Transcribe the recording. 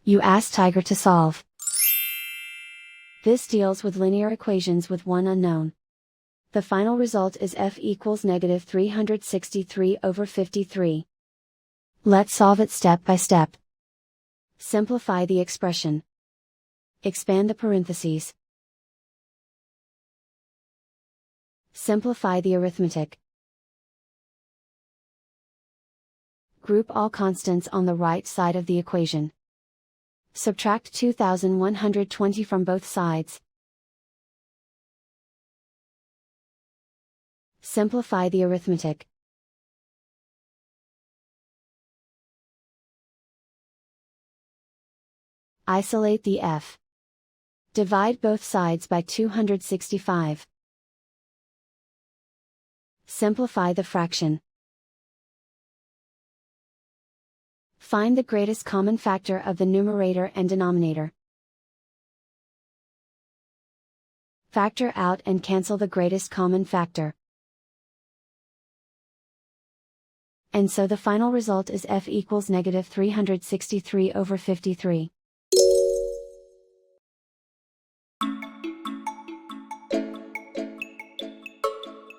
You ask Tiger to solve. This deals with linear equations with one unknown. The final result is f equals negative 363 over 53. Let's solve it step by step. Simplify the expression. Expand the parentheses. Simplify the arithmetic. Group all constants on the right side of the equation. Subtract 2120 from both sides. Simplify the arithmetic. Isolate the f. Divide both sides by 265. Simplify the fraction. Find the greatest common factor of the numerator and denominator. Factor out and cancel the greatest common factor. And so the final result is f equals negative 363 over 53.